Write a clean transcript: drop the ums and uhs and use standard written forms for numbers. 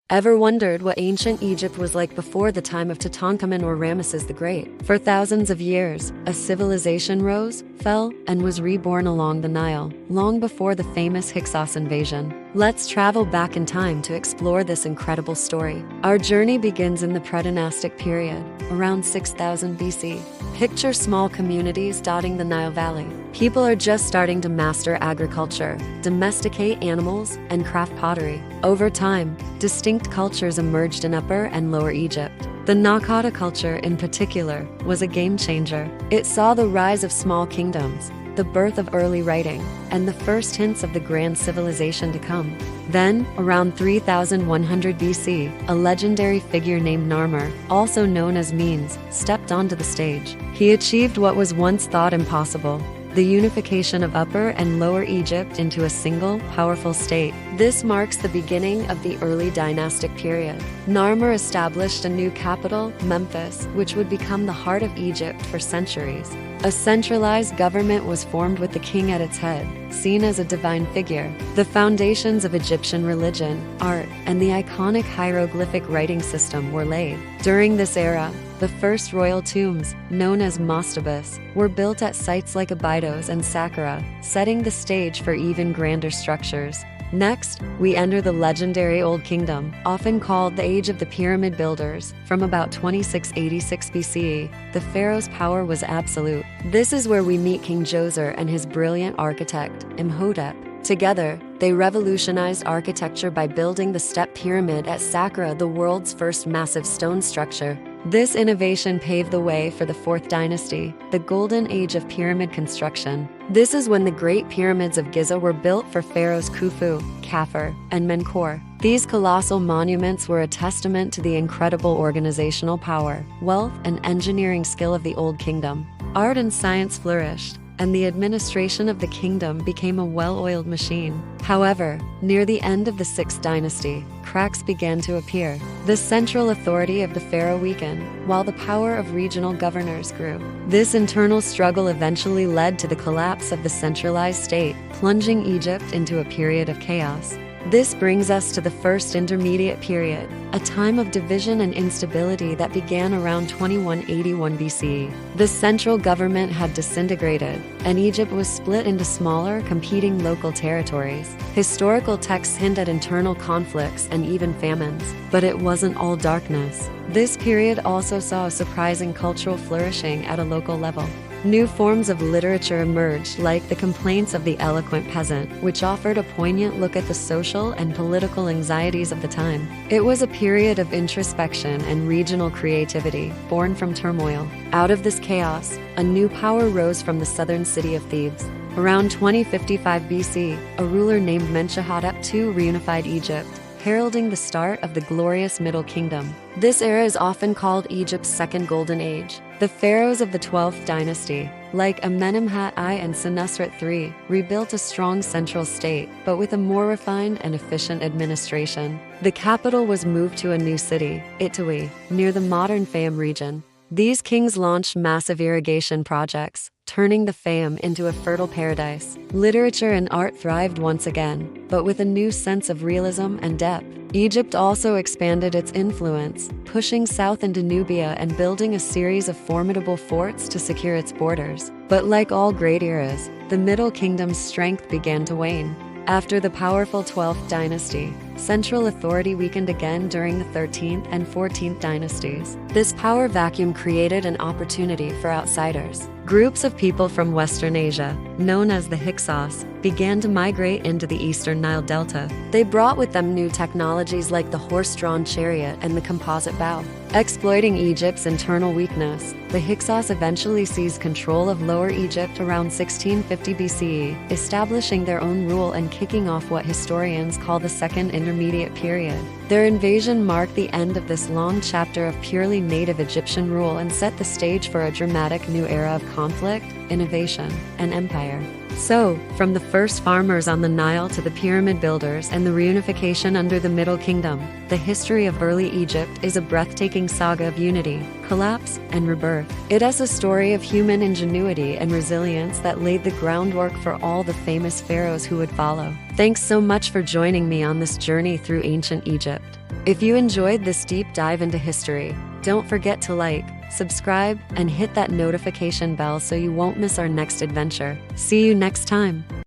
Ever wondered what ancient Egypt was like before the time of Tutankhamun or Ramesses the Great? For thousands of years, a civilization rose, fell, and was reborn along the Nile, long before the famous Hyksos invasion. Let's travel back in time to explore this incredible story. Our journey begins in the Predynastic Period, around 6000 BC. Picture small communities dotting the Nile Valley. People are just starting to master agriculture, domesticate animals, and craft pottery. Over time, distinct cultures emerged in Upper and Lower Egypt. The Naqada culture, in particular, was a game changer. It saw the rise of small kingdoms, the birth of early writing, and the first hints of the grand civilization to come. Then, around 3100 BC, a legendary figure named Narmer, also known as Menes, stepped onto the stage. He achieved what was once thought impossible: the unification of Upper and Lower Egypt into a single, powerful state. This marks the beginning of the early dynastic period. Narmer established a new capital, Memphis, which would become the heart of Egypt for centuries. A centralized government was formed with the king at its head, seen as a divine figure. The foundations of Egyptian religion, art, and the iconic hieroglyphic writing system were laid. During this era, the first royal tombs, known as mastabas, were built at sites like Abydos and Saqqara, setting the stage for even grander structures. Next, we enter the legendary Old Kingdom, often called the Age of the Pyramid Builders. From about 2686 BCE, the pharaoh's power was absolute. This is where we meet King Djoser and his brilliant architect, Imhotep. Together, they revolutionized architecture by building the Step Pyramid at Saqqara, the world's first massive stone structure. This innovation paved the way for the Fourth Dynasty, the golden age of pyramid construction. This is when the Great Pyramids of Giza were built for pharaohs Khufu, Khafre, and Menkaure. These colossal monuments were a testament to the incredible organizational power, wealth, and engineering skill of the Old Kingdom. Art and science flourished, and the administration of the kingdom became a well-oiled machine. However, near the end of the Sixth Dynasty, cracks began to appear. The central authority of the pharaoh weakened, while the power of regional governors grew. This internal struggle eventually led to the collapse of the centralized state, plunging Egypt into a period of chaos. This brings us to the First Intermediate Period, a time of division and instability that began around 2181 BCE. The central government had disintegrated, and Egypt was split into smaller, competing local territories. Historical texts hint at internal conflicts and even famines, but it wasn't all darkness. This period also saw a surprising cultural flourishing at a local level. New forms of literature emerged, like the Complaints of the Eloquent Peasant, which offered a poignant look at the social and political anxieties of the time. It was a period of introspection and regional creativity, born from turmoil. Out of this chaos, a new power rose from the southern city of Thebes. Around 2055 BC, a ruler named Mentuhotep II reunified Egypt, heralding the start of the glorious Middle Kingdom. This era is often called Egypt's Second Golden Age. The pharaohs of the 12th dynasty, like Amenemhat I and Senusret III, rebuilt a strong central state, but with a more refined and efficient administration. The capital was moved to a new city, Itui, near the modern Fayum region. These kings launched massive irrigation projects, turning the Fayum into a fertile paradise. Literature and art thrived once again, but with a new sense of realism and depth. Egypt also expanded its influence, pushing south into Nubia and building a series of formidable forts to secure its borders. But like all great eras, the Middle Kingdom's strength began to wane. After the powerful 12th dynasty, central authority weakened again during the 13th and 14th dynasties. This power vacuum created an opportunity for outsiders. Groups of people from Western Asia, known as the Hyksos, began to migrate into the eastern Nile Delta. They brought with them new technologies like the horse-drawn chariot and the composite bow. Exploiting Egypt's internal weakness, the Hyksos eventually seized control of Lower Egypt around 1650 BCE, establishing their own rule and kicking off what historians call the Second Intermediate Period. Their invasion marked the end of this long chapter of purely native Egyptian rule and set the stage for a dramatic new era of conflict, innovation, and empire. So, from the first farmers on the Nile to the pyramid builders and the reunification under the Middle Kingdom, the history of early Egypt is a breathtaking saga of unity, collapse, and rebirth. It is a story of human ingenuity and resilience that laid the groundwork for all the famous pharaohs who would follow. Thanks so much for joining me on this journey through ancient Egypt. If you enjoyed this deep dive into history, don't forget to like, subscribe, and hit that notification bell so you won't miss our next adventure. See you next time.